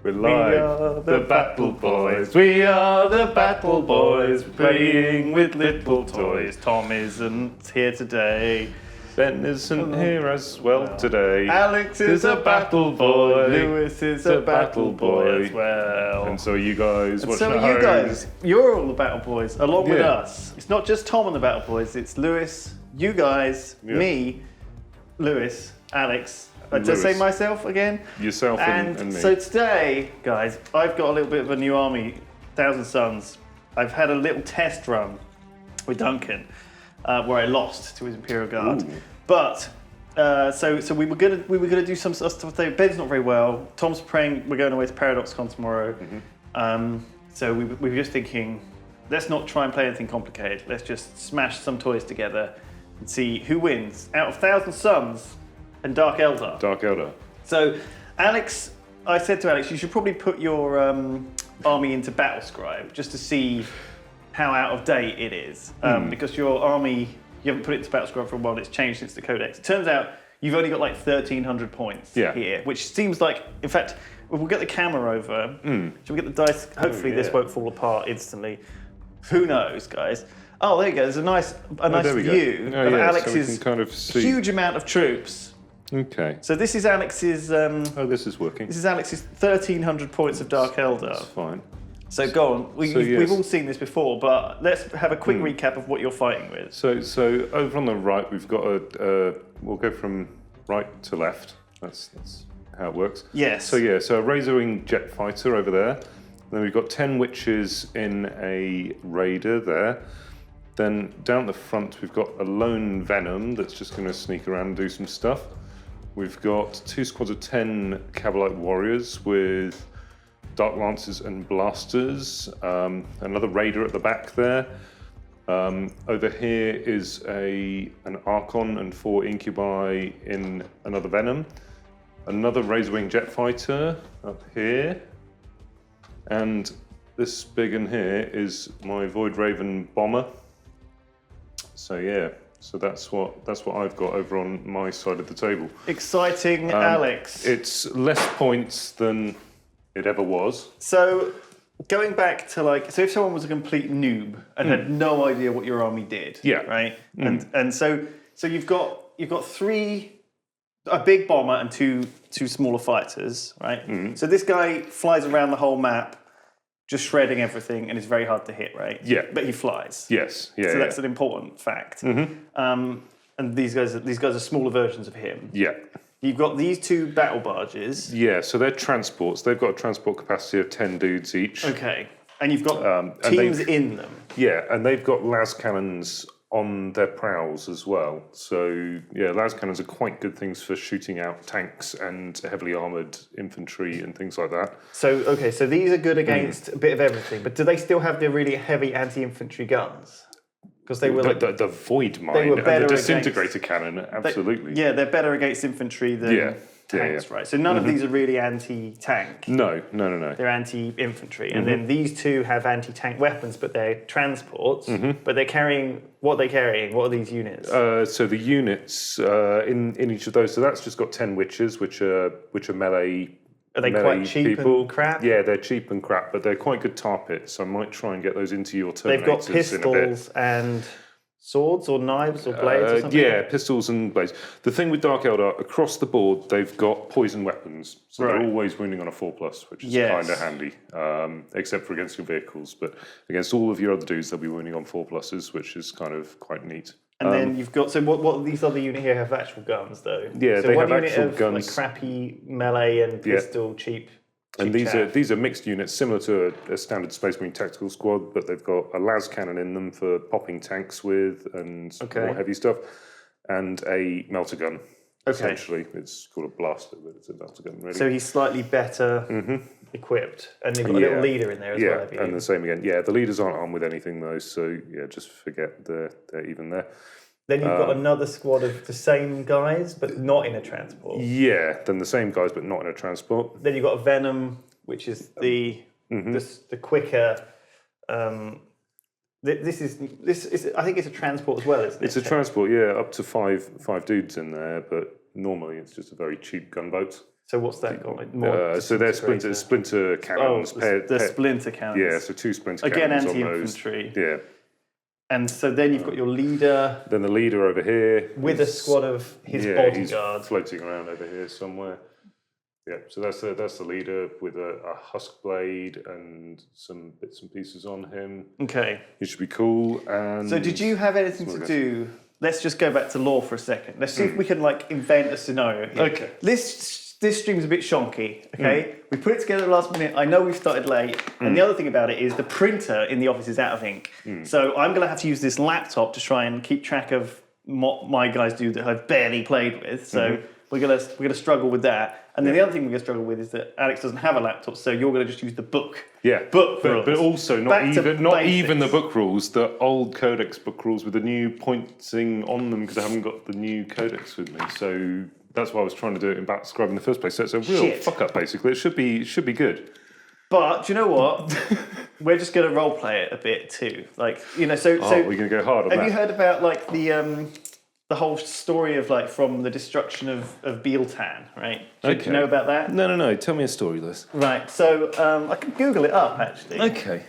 We're live. The Battle Boys. We are the Battle Boys, playing with little toys. Tom isn't here today. Ben isn't here as well today. Alex is a battle boy. Lewis is a battle boy as well. And so you guys watching at home. So you guys, you're all the battle boys along with us. It's not just Tom and the battle boys. It's Lewis, you guys, me, Lewis, Alex. Did I say myself again? Yourself and me. So today, guys, I've got a little bit of a new army, 1,000 Suns. I've had a little test run with Duncan. Where I lost to his Imperial Guard. Ooh. But so we were gonna do some stuff today. Ben's not very well. Tom's praying we're going away to ParadoxCon tomorrow. Mm-hmm. So we were just thinking, let's not try and play anything complicated. Let's just smash some toys together and see who wins out of 1,000 Suns and Dark Eldar. Dark Eldar. So Alex, I said to Alex, you should probably put your army into Battlescribe just to see how out of date it is, because your army, you haven't put it into Battlescribe for a while, it's changed since the Codex. It turns out you've only got like 1,300 points here, which seems like, in fact, we'll get the camera over, shall we get the dice, hopefully this won't fall apart instantly. Who knows, guys? Oh, there you go, there's a nice view of Alex's so huge amount of troops. Okay. So this is Alex's... this is working. This is Alex's 1,300 points of Dark Eldar. That's fine. So go on, we've all seen this before, but let's have a quick recap of what you're fighting with. So over on the right, we've got we'll go from right to left. That's how it works. Yes. So a Razor Wing jet fighter over there. Then we've got 10 witches in a raider there. Then down the front, we've got a lone Venom that's just going to sneak around and do some stuff. We've got 2 squads of 10 Cavalite warriors with Dark Lancers and Blasters, another Raider at the back there. Over here is an Archon and 4 Incubi in another Venom. Another Razor Wing Jet Fighter up here. And this big one here is my Void Raven Bomber. So that's what I've got over on my side of the table. Exciting, Alex. It's less points than it ever was. So, going back to so if someone was a complete noob and had no idea what your army did, right? And so you've got a big bomber and two smaller fighters, right? So this guy flies around the whole map, just shredding everything, and is very hard to hit, right? Yeah. But he flies. Yes. Yeah. So that's an important fact. And these guys are smaller versions of him. Yeah. You've got these 2 battle barges. Yeah, so they're transports. They've got a transport capacity of 10 dudes each. Okay. And you've got teams in them. Yeah, and they've got las cannons on their prows as well. So, las cannons are quite good things for shooting out tanks and heavily armoured infantry and things like that. So these are good against a bit of everything, but do they still have the really heavy anti-infantry guns? Because they were the void mine and the disintegrator cannon, absolutely. They're better against infantry than tanks, right? So none of these are really anti-tank. No. They're anti-infantry. And then these 2 have anti-tank weapons, but they're transports. But they're carrying, what are they carrying? What are these units? So the units in each of those, so that's just got 10 witches, which are melee. Are they quite cheap and crap? Yeah, they're cheap and crap, but they're quite good tar pits, so I might try and get those into your Terminators. They've got pistols and swords or knives or blades or something? Yeah, pistols and blades. The thing with Dark Eldar, across the board, they've got poison weapons, so they're always wounding on a 4+, which is kind of handy, except for against your vehicles, but against all of your other dudes, they'll be wounding on 4+, which is kind of quite neat. And then you've got, so what these other unit here have actual guns though? Yeah, so they have actual guns. Like crappy melee and pistol, cheap. And these are mixed units, similar to a standard Space Marine tactical squad, but they've got a las cannon in them for popping tanks with and more heavy stuff, and a melter gun. Essentially, it's called a blaster, but it's a melter gun. Really. So he's slightly better equipped, and you've got a little leader in there as well. Yeah, and the same again. Yeah, the leaders aren't armed with anything though, so just forget they're even there. Then you've got another squad of the same guys, but not in a transport. Yeah, then the same guys, but not in a transport. Then you've got a Venom, which is the quicker. This is. I think it's a transport as well, isn't it? It's a transport, up to five dudes in there, but normally it's just a very cheap gunboat. So what's that got? So they're splinter cannons. The splinter cannons. Yeah, so 2 splinter Again, cannons anti-infantry. Yeah. And so then you've got your leader. Then the leader over here. With a squad of his bodyguard. He's floating around over here somewhere. Yeah, so that's the leader with a husk blade and some bits and pieces on him. Okay. He should be cool. And so did you have anything to do? Let's just go back to lore for a second. Let's see if we can invent a scenario here. Okay. This stream's a bit shonky, okay? We put it together last minute. I know we've started late. And the other thing about it is the printer in the office is out of ink. So I'm going to have to use this laptop to try and keep track of what my guys do that I've barely played with. So we're gonna struggle with that. And then the other thing we're going to struggle with is that Alex doesn't have a laptop, so you're going to just use the book. Yeah, book rules. But also not even the book rules, the old codex book rules with the new pointing on them because I haven't got the new codex with me. So that's why I was trying to do it in Backscribe in the first place. So it's a real fuck up, basically. It should be good. But do you know what? We're just going to role play it a bit too. So we're going to go hard on that. Have you heard about the whole story of from the destruction of Bealtan, right? Do you know about that? No. Tell me a story, Liz. Right. So I can Google it up actually. Okay.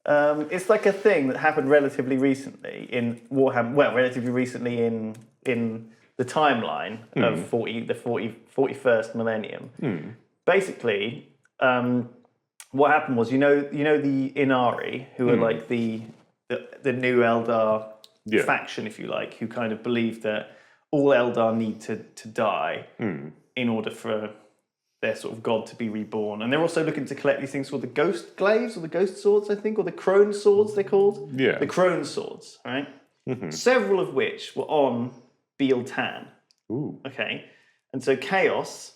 It's a thing that happened relatively recently in Warhammer. Well, relatively recently in the timeline of 41st millennium. Basically, what happened was you know the Inari, who are the new Eldar. Faction, if you like, who kind of believe that all Eldar need to die in order for their sort of god to be reborn. And they're also looking to collect these things called the Ghost Glaives, or the Ghost Swords, I think, or the Crone Swords, they're called. Yeah. The Crone Swords, right? Several of which were on Bealtan. Ooh. Okay. And so Chaos,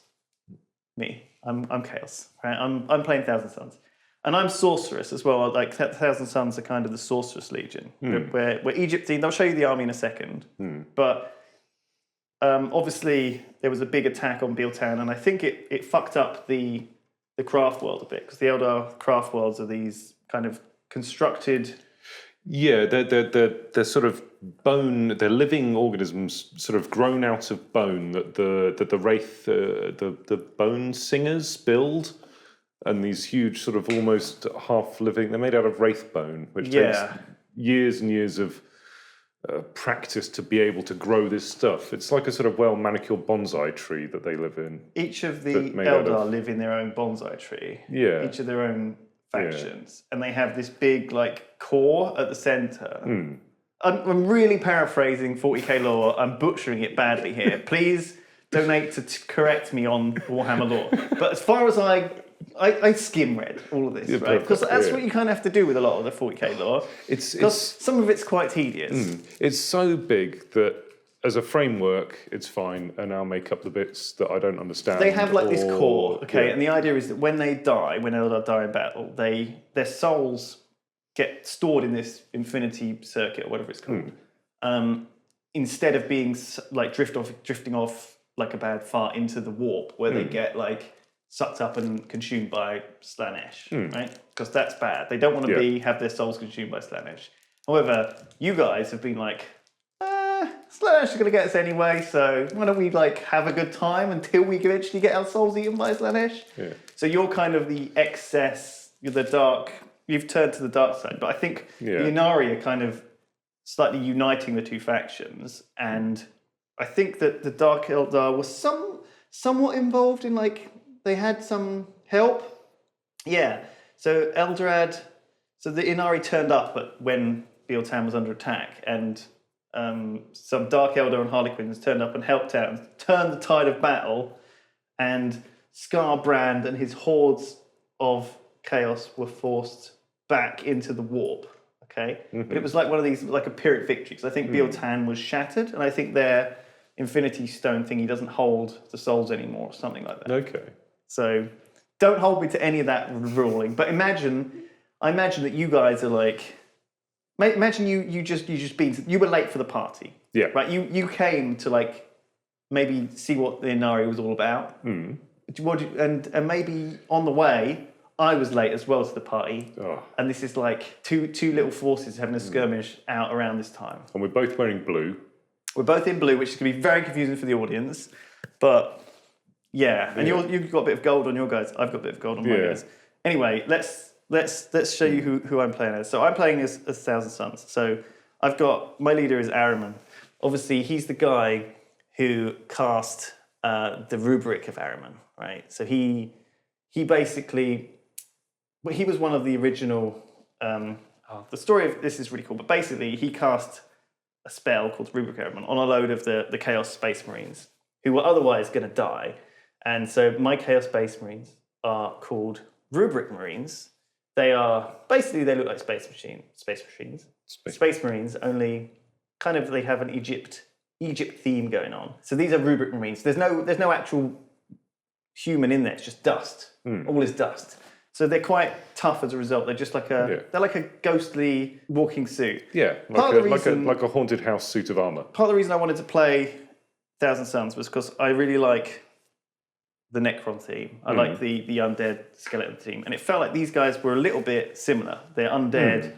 I'm Chaos, right? I'm playing Thousand Suns. And I'm Sorceress as well. Thousand Suns are kind of the Sorceress Legion. We're Egyptine. I'll show you the army in a second. But obviously there was a big attack on Bealtan, and I think it fucked up the craft world a bit, because the Eldar craft worlds are these kind of constructed... Yeah, they're sort of bone. They're living organisms, sort of grown out of bone that the wraith, the bone singers build. And these huge sort of almost half-living... They're made out of wraith bone, which takes years and years of practice to be able to grow this stuff. It's like a sort of well-manicured bonsai tree that they live in. Each of the Eldar live in their own bonsai tree. Yeah. Each of their own factions. Yeah. And they have this big, core at the centre. I'm really paraphrasing 40k lore. I'm butchering it badly here. Please donate to correct me on Warhammer lore. But as far as I skim read all of this, right? Because that's what you kind of have to do with a lot of the 40k lore. Because some of it's quite tedious. It's so big that as a framework, it's fine, and I'll make up the bits that I don't understand. They have this core, okay? And the idea is that when Eldar die in battle, their souls get stored in this infinity circuit, or whatever it's called, instead of being drifting off like a bad fart into the warp, where they get sucked up and consumed by Slanesh, right? Because that's bad. They don't want to have their souls consumed by Slanesh. However, you guys have been Slanesh is going to get us anyway, so why don't we have a good time until we eventually get our souls eaten by Slanesh? Yeah. So you're kind of the excess, you're the dark, you've turned to the dark side. But I think the Inari are kind of slightly uniting the two factions, and I think that the Dark Eldar was somewhat involved in they had some help. Yeah. So Eldrad, the Inari turned up when Bealtan was under attack, and some Dark Eldar and Harlequins turned up and helped out and turned the tide of battle, and Scarbrand and his hordes of chaos were forced back into the warp. Okay? But it was one of these, a Pyrrhic victory, because I think Bealtan was shattered, and I think their Infinity Stone thingy doesn't hold the souls anymore, or something like that. Okay. So don't hold me to any of that ruling. But I imagine that you guys are imagine you were late for the party. Yeah. Right. You came to maybe see what the Inari was all about. And maybe on the way I was late as well to the party. Oh. And this is two little forces having a skirmish out around this time. And we're both wearing blue. We're both in blue, which is going to be very confusing for the audience, but. Yeah, and you've got a bit of gold on your guys. I've got a bit of gold on my guys. Anyway, let's show you who I'm playing as. So I'm playing as Thousand Suns. So I've got my leader is Ahriman. Obviously, he's the guy who cast the rubric of Ahriman, right? So he basically, he was one of the original. The story of this is really cool, but basically he cast a spell called Rubric of Ahriman on a load of the Chaos Space Marines who were otherwise going to die. And so my Chaos Space Marines are called Rubric Marines. They look like space Marines, only kind of they have an Egypt theme going on. So these are Rubric Marines. There's no actual human in there. It's just dust. All is dust. So they're quite tough as a result. They're just like they're like a ghostly walking suit. Yeah, like a haunted house suit of armor. Part of the reason I wanted to play Thousand Suns was because I really like the Necron theme. I like the undead skeleton theme, and it felt like these guys were a little bit similar. They're undead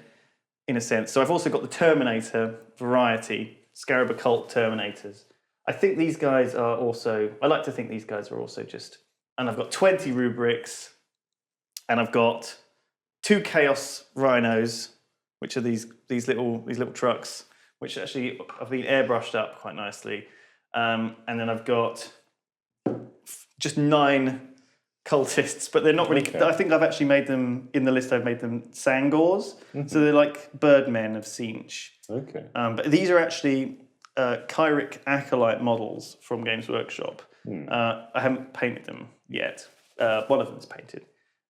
in a sense. So I've also got the Terminator variety, Scarab Occult Terminators. I think these guys are also. I like to think these guys are also just. And I've got 20 rubrics. And I've got 2 Chaos Rhinos, which are these little trucks, which actually have been airbrushed up quite nicely. And then I've got just 9 cultists, but they're not really. Okay. I think I've actually made them in the list. I've made them Sangors, so they're like birdmen of Siege. Okay. But these are actually Kyric Acolyte models from Games Workshop. I haven't painted them yet. One of them's painted.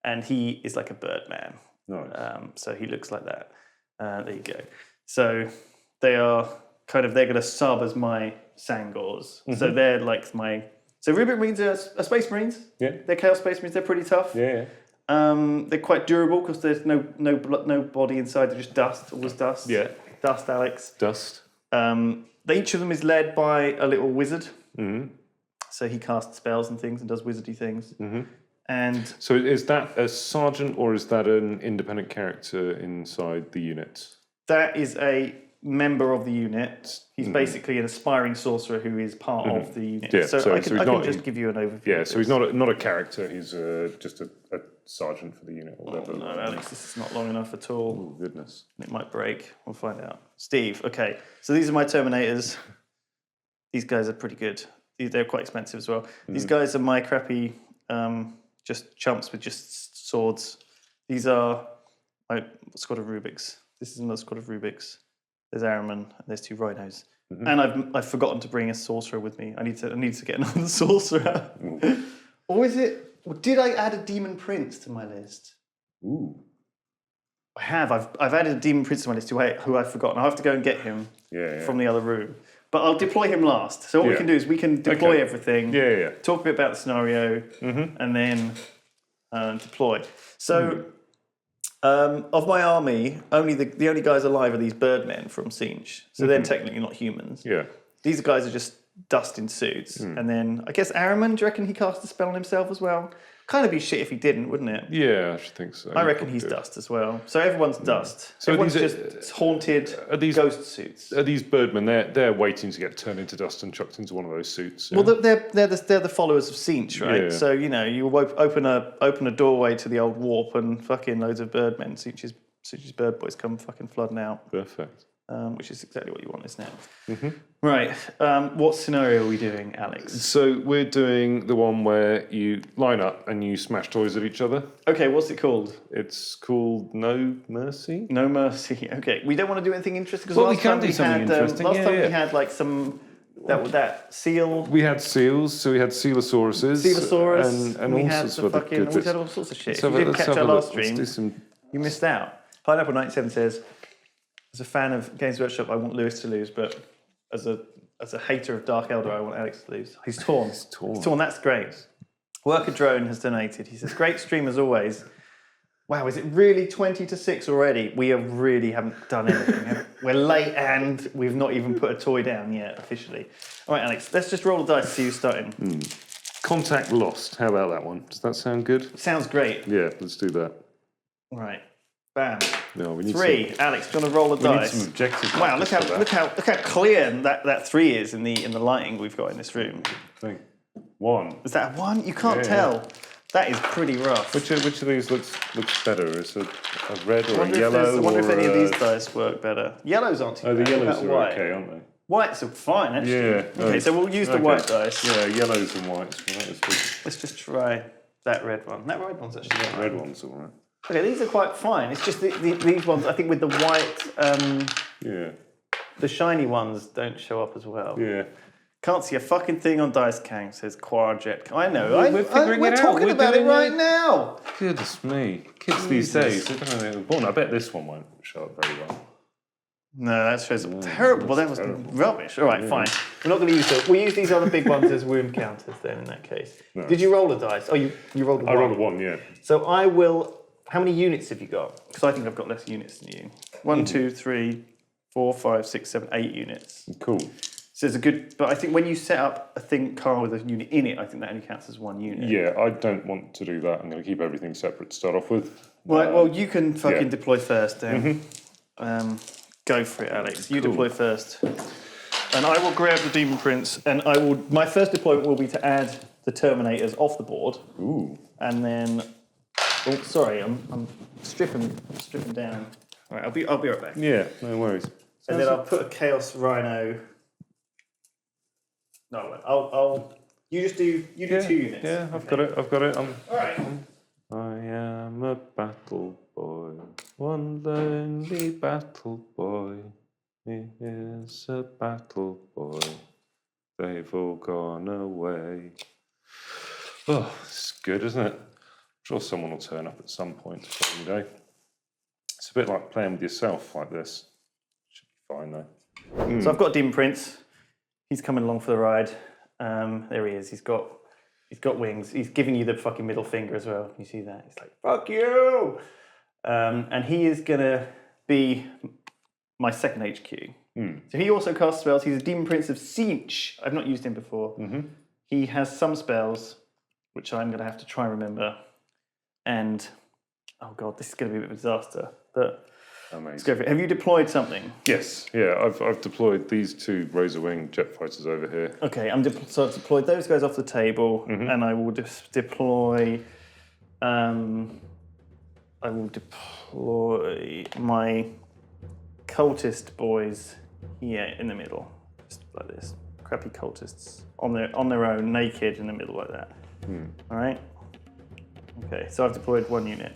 And he is like a birdman. Nice. So he looks like that. There you go. So they're going to sub as my Sangors. So they're like so Rubric Marines are Space Marines. Yeah. They're Chaos Space Marines. They're pretty tough. Yeah. They're quite durable because there's no body inside. They're just dust. Always dust. Yeah. Dust, Alex. Dust. Each of them is led by a little wizard. So he casts spells and things and does wizardy things. And so is that a sergeant or is that an independent character inside the unit? That is a member of the unit. He's basically an aspiring sorcerer who is part of the unit. Yeah, so I can just give you an overview. Yeah, so he's not a character. He's just a sergeant for the unit or whatever. Oh, no, Alex, this is not long enough at all. Oh, goodness. It might break. We'll find out. Steve, okay. So these are my Terminators. These guys are pretty good. They're quite expensive as well. These guys are my crappy... just chumps with just swords. These are my squad of Rubiks. This is another squad of Rubiks. There's Ahriman, and there's 2 Rhinos. And I've forgotten to bring a sorcerer with me. I need to get another sorcerer. Or is it? Or did I add a Demon Prince to my list? Ooh. I have. I've added a Demon Prince to my list who I've forgotten. I'll have to go and get him from the other room. But I'll deploy him last. So what we can do is we can deploy everything. Talk a bit about the scenario, and then deploy. So of my army, the only guys alive are these birdmen from Siege. So they're technically not humans. Yeah. These guys are just dust in suits. And then I guess Ahriman, do you reckon he cast a spell on himself as well? Kind of be shit if he didn't, wouldn't it? Yeah, I should think so. I reckon he's dust as well. So everyone's dust. So everyone's just haunted ghost suits. Are these birdmen? They're waiting to get turned into dust and chucked into one of those suits. Yeah? Well, they're the followers of Siege, right? Yeah. So you open a doorway to the old warp and fucking loads of birdmen, Siege's bird boys come fucking flooding out. Perfect. Which is exactly what you want, isn't it? Right. What scenario are we doing, Alex? So we're doing the one where you line up and you smash toys at each other. Okay, what's it called? It's called No Mercy. No Mercy. Okay. We don't want to do anything interesting because we can do something interesting. Last time we had like some that seal. We had seals, so we had Coelosauruses. And we all had sorts of we had all sorts of shit. If you didn't catch our last stream, you missed out. Pineapple 97 says, as a fan of Games Workshop, I want Lewis to lose, but as a hater of Dark Eldar, I want Alex to lose. He's torn. He's torn. That's great. Worker Drone has donated. He says, great stream as always. Wow, is it really 20 to 6 already? We really haven't done anything. We're late and we've not even put a toy down yet, officially. All right, Alex, let's just roll the dice to see who's starting. Contact lost. How about that one? Does that sound good? Sounds great. Yeah, let's do that. All right. Bam. No, we need 3. Alex, do you want to roll the dice? We need some objectives. Wow, look how clear that 3 is in the lighting we've got in this room. 1, 1. Is that a 1? You can't tell. That is pretty rough. Which of these looks better? Is a red or a yellow? I wonder if any of these dice work better. Yellows aren't too bad. The yellows are okay, aren't they? Whites are fine, actually. Yeah. Okay, so we'll use the white dice. Yeah, yellows and whites. Well, that was good. Let's just try that red one. That red one's actually The red one's all right. Okay, these are quite fine. It's just these ones, I think with the white, the shiny ones don't show up as well. Yeah. Can't see a fucking thing on Dice Kang, says Quarjet. I know. We're figuring it out. We're talking about it right now. Goodness me. Kids these days, they don't know they were born. I bet this one won't show up very well. No, that shows up terrible. Well, that was rubbish. All right, fine. We're not going to use those. We'll use these other big ones as wound counters then in that case. No. Did you roll a dice? Oh, you rolled a 1. I rolled a 1, yeah. So I will... How many units have you got? Because I think I've got less units than you. 1, 2, 3, 4, 5, 6, 7, 8 units. Cool. So it's a good... But I think when you set up a car with a unit in it, I think that only counts as 1 unit. Yeah, I don't want to do that. I'm going to keep everything separate to start off with. Right, well, you can fucking deploy first then. Go for it, Alex. You deploy first. And I will grab the Demon Prince, and I will... My first deployment will be to add the Terminators off the board. Ooh. And then... Oh, sorry, I'm stripping down. All right, I'll be right back. Yeah, no worries. And then I'll put a Chaos Rhino... No, I'll... You just do... You do 2 units. Yeah, I've got it. All right. I am a battle boy, one lonely battle boy. He is a battle boy. They've all gone away. Oh, it's good, isn't it? I'm sure someone will turn up at some point during the day. It's a bit like playing with yourself like this. Should be fine though. So I've got Demon Prince. He's coming along for the ride. There he is. He's got wings. He's giving you the fucking middle finger as well. Can you see that? He's like, fuck you! And he is going to be my second HQ. So he also casts spells. He's a Demon Prince of Sinch. I've not used him before. He has some spells, which I'm going to have to try and remember. And, oh God, this is going to be a bit of a disaster. But let's go for it. Have you deployed something? Yes, yeah. I've deployed these 2 Razor Wing jet fighters over here. Okay, so I've deployed those guys off the table, and I will just deploy. I will deploy my cultist boys here in the middle, just like this. Crappy cultists on their own, naked in the middle like that. All right. Okay, so I've deployed 1 unit.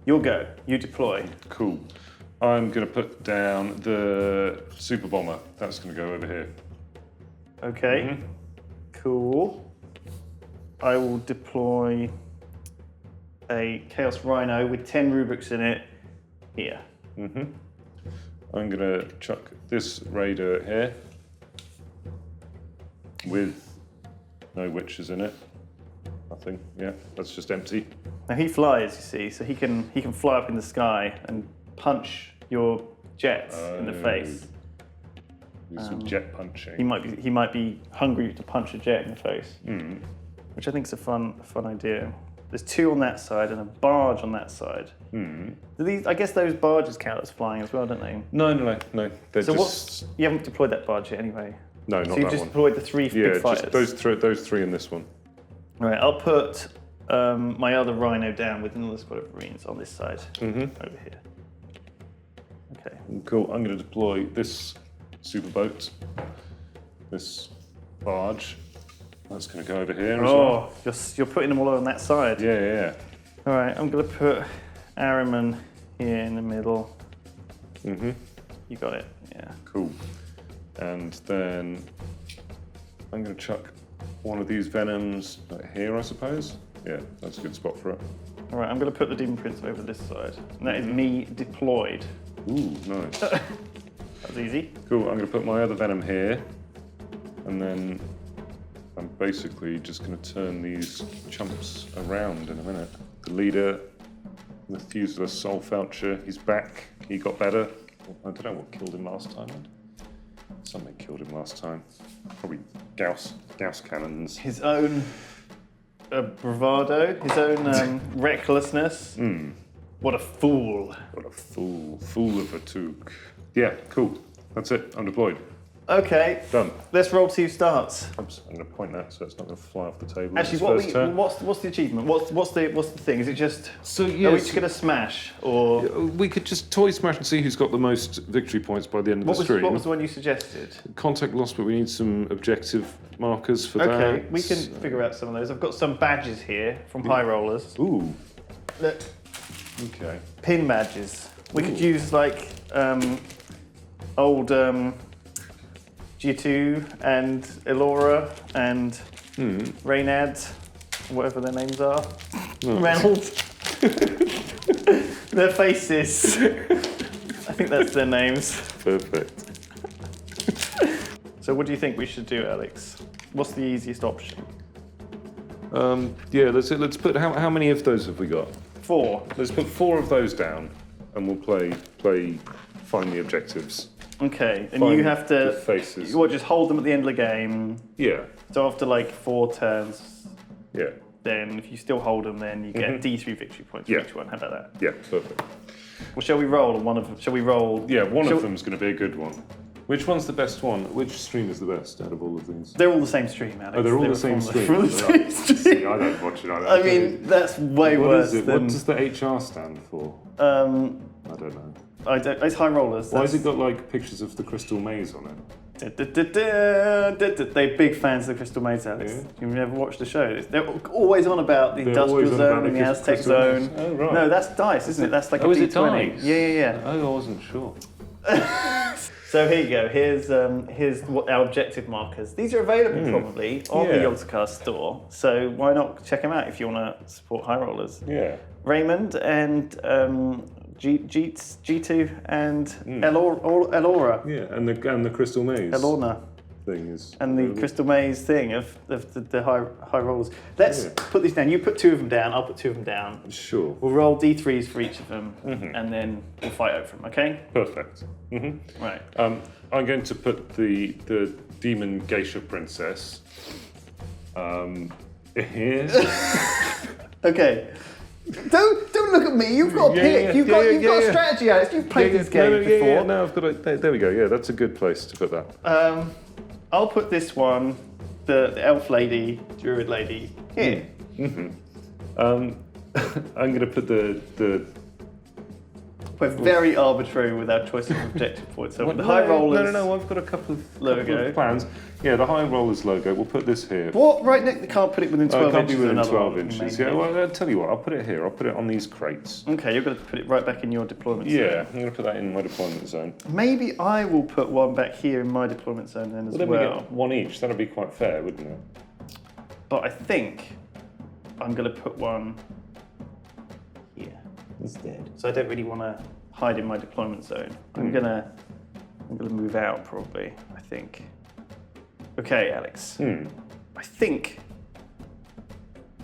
You'll go. You deploy. Cool. I'm going to put down the Super Bomber. That's going to go over here. Okay. Cool. I will deploy a Chaos Rhino with 10 Rubrics in it here. I'm going to chuck this Raider here with no witches in it. Nothing. Yeah, that's just empty. Now he flies, you see, so he can fly up in the sky and punch your jets in the face. Do some jet punching. He might be hungry to punch a jet in the face, which I think is a fun idea. There's 2 on that side and a barge on that side. I guess those barges count as flying as well, don't they? No. They're so just... you haven't deployed that barge yet anyway? No, not that one. So you just deployed the 3 big fighters? Yeah, just those 3 in this one. All right, I'll put my other Rhino down with another squad of Marines on this side, over here. Okay. Cool, I'm going to deploy this super boat, this barge. That's going to go over here as well. You're putting them all on that side? Yeah. All right, I'm going to put Araman here in the middle. You got it, yeah. Cool. And then I'm going to chuck one of these Venoms here, I suppose. Yeah, that's a good spot for it. All right, I'm going to put the Demon Prince over this side. And that is me deployed. Ooh, nice. That's easy. Cool, I'm going to put my other Venom here. And then I'm basically just going to turn these chumps around in a minute. The leader, Methuselah Soul Foucher, he's back. He got better. I don't know what killed him last time. Something killed him last time. Probably Gauss cannons. His own bravado, his own recklessness. What a fool. What a fool. Fool of a toque. Yeah, cool. That's it. I'm deployed. Okay. Done. Let's roll 2 starts. I'm going to point that so it's not going to fly off the table. Actually, what's the achievement? What's the thing? Is it just? So are we just going to smash, or we could just toy smash and see who's got the most victory points by the end of the stream. What was the one you suggested? Contact lost, but we need some objective markers for that. Okay, we can figure out some of those. I've got some badges here from High Rollers. Ooh. Look. Okay. Pin badges. We could use like old G2 and Elora and Reynad, whatever their names are. Reynolds. Their faces. I think that's their names. Perfect. So what do you think we should do, Alex? What's the easiest option? Yeah, let's put, how many of those have we got? 4. Let's put 4 of those down and we'll play find the objectives. Okay, and Find you have to, the faces. What, just hold them at the end of the game? Yeah. So after like 4 turns, Yeah. then if you still hold them, then you get D3 victory points for each one. How about that? Yeah, perfect. Well, shall we roll on one of them? Shall we roll? Yeah, one of them's going to be a good one. Which one's the best one? Which stream is the best out of all of these? They're all the same stream, Alex. Oh, they're all the same stream. From the same stream. See, I don't watch it. I mean, that's way worse than... What does the HR stand for? I don't know. It's High Rollers. Why has it got like pictures of the Crystal Maze on it? They're big fans of the Crystal Maze, Alex. Yeah. You've never watched the show. They're always on about the Industrial Zone and the Aztec Zone. Oh, right. No, that's dice, isn't it? That's like a is D20. it dice? Yeah. Oh, I wasn't sure. So here you go. Here's what our objective markers. These are available probably on the Yogscast store. So why not check them out if you want to support High Rollers? Yeah. Raymond and G2 and Elora. Yeah, and the Crystal Maze. Elorna. Thing is. And the Crystal Maze thing of the high rollers. Let's put these down. You put 2 of them down. I'll put 2 of them down. Sure. We'll roll D3s for each of them, and then we'll fight over them. Okay? Perfect. Right. I'm going to put the demon geisha princess here. Okay. Don't look at me. You've got a pick. You've got a strategy, Alex. You've played this game before. No, I've got it. There we go. Yeah, that's a good place to put that. I'll put this one, the elf lady, druid lady, here. I'm going to put the. We're very arbitrary with our choice of objective points. So the High Rollers. No. I've got a couple of plans. Yeah, the High Rollers logo. We'll put this here. What? Right next? Can't put it within 12 can't inches. be within of 12 inches. Yeah. Well, I'll tell you what. I'll put it here. I'll put it on these crates. Okay, you're going to put it right back in your deployment zone. Yeah, I'm going to put that in my deployment zone. Maybe I will put one back here in my deployment zone then as well. We get one each. That'd be quite fair, wouldn't it? But I think I'm going to put one here instead. So I don't really want to hide in my deployment zone. I'm gonna move out probably, I think. Okay, Alex. I think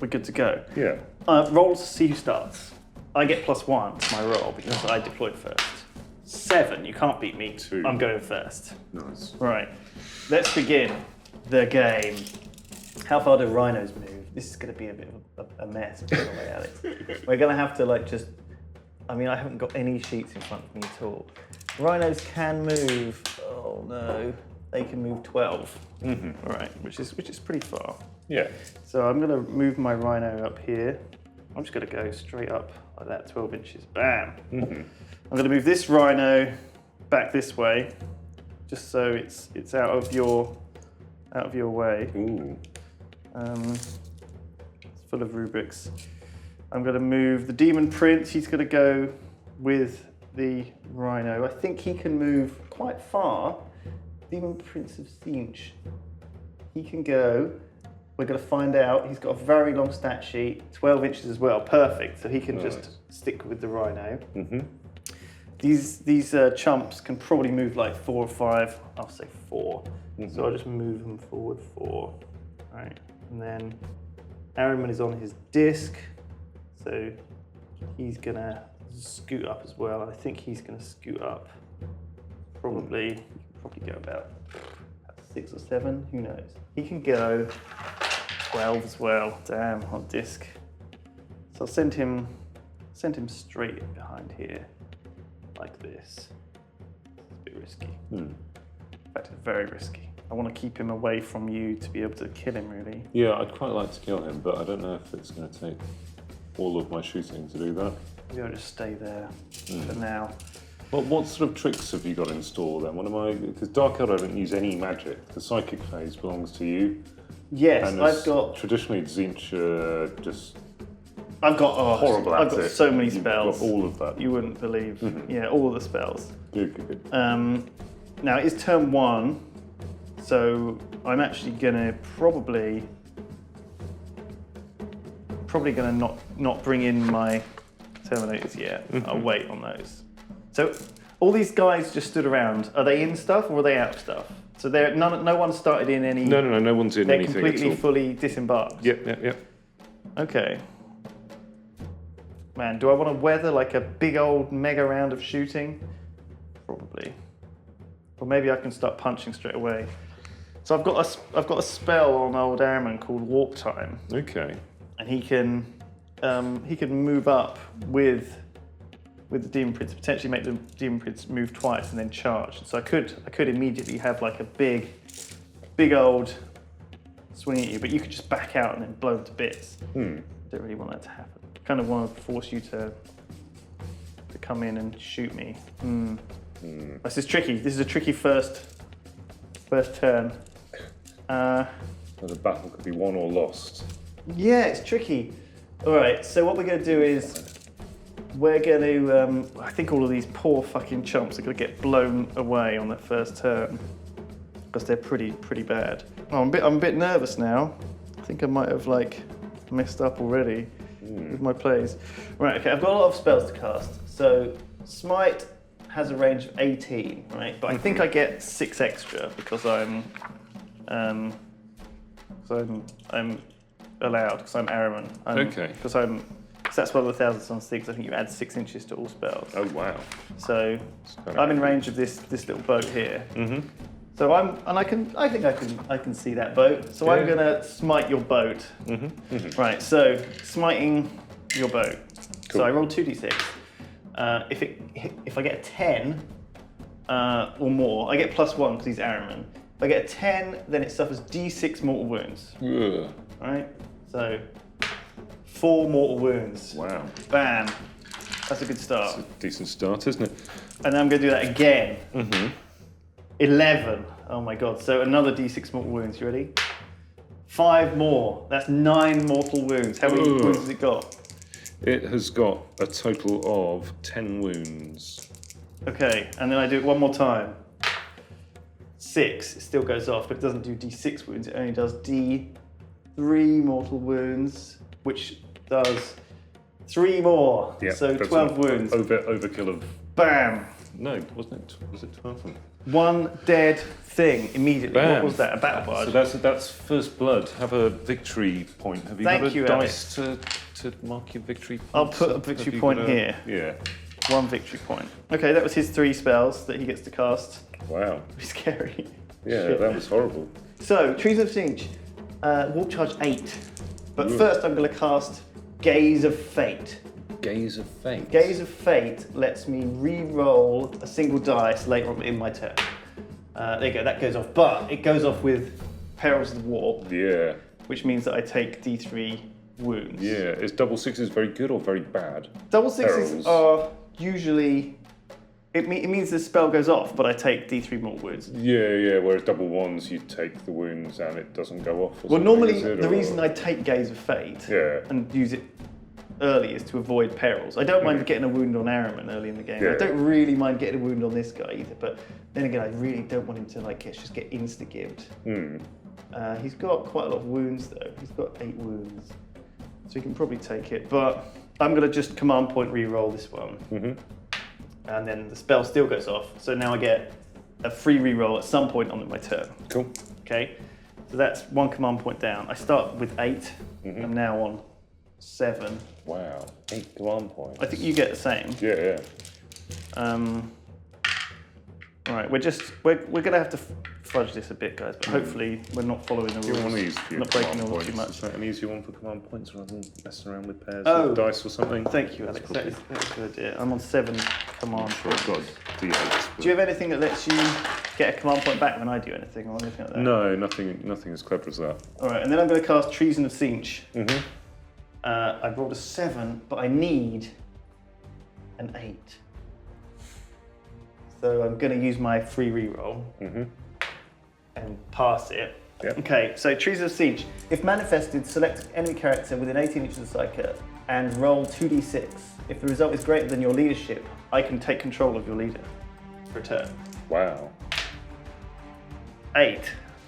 we're good to go. Yeah. Roll to see who starts. I get +1 to my roll because I deployed first. 7, you can't beat me. 2. I'm going first. Nice. Right, let's begin the game. How far do rhinos move? This is going to be a bit of a mess, by the way, Alex. We're going to have to I haven't got any sheets in front of me at all. Rhinos can move, oh no, they can move 12. All right, which is pretty far. Yeah. So I'm going to move my rhino up here. I'm just going to go straight up like that, 12 inches, bam. I'm going to move this rhino back this way, just so it's out of your way. Ooh. It's full of rubrics. I'm going to move the Demon Prince. He's going to go with the Rhino. I think he can move quite far. Demon Prince of Sinch. He can go. We're going to find out. He's got a very long stat sheet, 12 inches as well. Perfect. So he can just stick with the Rhino. These chumps can probably move like 4 or 5. I'll say 4. So I'll just move them forward 4. Right. And then Ariman is on his disc. So he's gonna scoot up as well. I think he's gonna scoot up probably go about 6 or 7, who knows. He can go 12 as well, damn, on disc. So I'll send him straight behind here, like this. It's a bit risky. In fact, it's very risky. I want to keep him away from you to be able to kill him, really. Yeah, I'd quite like to kill him, but I don't know if it's going to take all of my shooting to do that. Maybe I'll just stay there for now. Well, what sort of tricks have you got in store then? Because Dark Eldar don't use any magic. The psychic phase belongs to you. Yes, and I've got... Traditionally, Tzeentch just... I've got horrible at it. I've got so many spells. You've got all of that. You wouldn't believe. Yeah, all of the spells. Good. Now, it's turn 1, so I'm actually going to probably going to not bring in my Terminators yet. I'll wait on those. So all these guys just stood around. Are they in stuff or are they out of stuff? So no one started in any... No one's in anything They're completely, fully disembarked? Yep. Okay. Man, do I want to weather like a big old mega round of shooting? Probably. Or maybe I can start punching straight away. So I've got a spell on old Airman called Warp Time. Okay. And he can move up with the Demon Prince, potentially make the Demon Prince move twice and then charge. So I could immediately have like a big old swing at you, but you could just back out and then blow them to bits. Don't really want that to happen. I kind of want to force you to come in and shoot me. This is tricky. This is a tricky first turn. So the battle could be won or lost. Yeah, it's tricky. All right, so what we're going to do is we're going to, I think all of these poor fucking chumps are going to get blown away on their first turn because they're pretty bad. Oh, I'm a bit nervous now. I think I might have like messed up already with my plays. Right, okay, I've got a lot of spells to cast. So Smite has a range of 18, right? But I think I get 6 extra because I'm allowed because I'm Araman. Okay. Because that's one of the Thousand Suns things. I think you add 6 inches to all spells. Oh wow. So I'm in range of this little boat here. So I think I can see that boat. So I'm gonna smite your boat. Right. So smiting your boat. Cool. So I roll 2d6. If I get a 10 or more, I get +1 because he's Araman. If I get a 10, then it suffers d6 mortal wounds. Ugh. Right? So 4 mortal wounds. Wow. Bam. That's a good start. It's a decent start, isn't it? And then I'm going to do that again. 11. Oh my god. So another d6 mortal wounds. You ready? 5 more. That's 9 mortal wounds. How many wounds has it got? It has got a total of 10 wounds. Okay, and then I do it one more time. 6. It still goes off, but it doesn't do d6 wounds. It only does d3 mortal wounds, which does 3 more. Yeah, so 12 wounds. Overkill of... Bam! No, wasn't it? Was it 12 of them? 1 dead thing immediately. Bam. What was that? A battle barge? So that's first blood. Have a victory point. Have you got a dice to mark your victory point? I'll put a victory point here. Yeah. 1 victory point. Okay, that was his 3 spells that he gets to cast. Wow. Pretty scary. Yeah, Shit. that was horrible. So, Treason of Tzeentch. Warp charge 8. But first I'm going to cast Gaze of Fate. Gaze of Fate. Gaze of Fate lets me re-roll a single dice later on in my turn. There you go, that goes off. But it goes off with Perils of the Warp. Yeah. Which means that I take D3 wounds. Yeah. Is double sixes very good or very bad? Double sixes are usually... It means the spell goes off, but I take D3 more wounds. Yeah. Whereas double ones, you take the wounds and it doesn't go off. Well, normally the reason I take Gaze of Fate and use it early is to avoid perils. I don't mind getting a wound on Araman early in the game. I don't really mind getting a wound on this guy either, but then again, I really don't want him to just get insta-gibbed. He's got quite a lot of wounds though. He's got 8 wounds, so he can probably take it. But I'm gonna just command point re-roll this one, and then the spell still goes off. So now I get a free re-roll at some point on my turn. Cool. Okay, so that's 1 command point down. I start with 8. I'm now on 7. Wow, 8 command points. I think you get the same. Yeah. All right, we're gonna have to fudge this a bit, guys, but hopefully we're not following the rules. Not breaking the rules too much. Is that an easier one for command points rather than messing around with pairs of dice or something? Thank you, Alex. That's a good idea. I'm on 7 command points. I've got D8. Do you have anything that lets you get a command point back when I do anything or anything like that? No, nothing as clever as that. All right, and then I'm going to cast Treason of Siege. Mm-hmm. I've rolled a 7, but I need an 8. So I'm going to use my free reroll and pass it. Yep. Okay, so Treason of Siege. If manifested, select enemy character within 18 inches of the psyker and roll 2d6. If the result is greater than your leadership, I can take control of your leader for a turn. Wow. 8.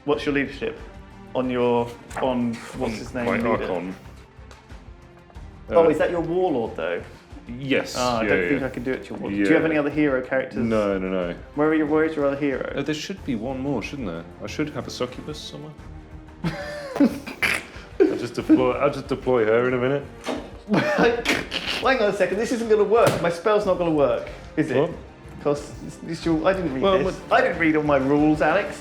What's your leadership? On what's his name? My leader? Archon. Oh, is that your warlord though? Yes. I don't think I can do it to your warlord. Do you have any other hero characters? No. Where is your other hero? There should be one more, shouldn't there? I should have a succubus somewhere. I'll just deploy her in a minute. Hang on a second, this isn't going to work. My spell's not going to work, is it? What? Because I didn't read this. I didn't read all my rules, Alex.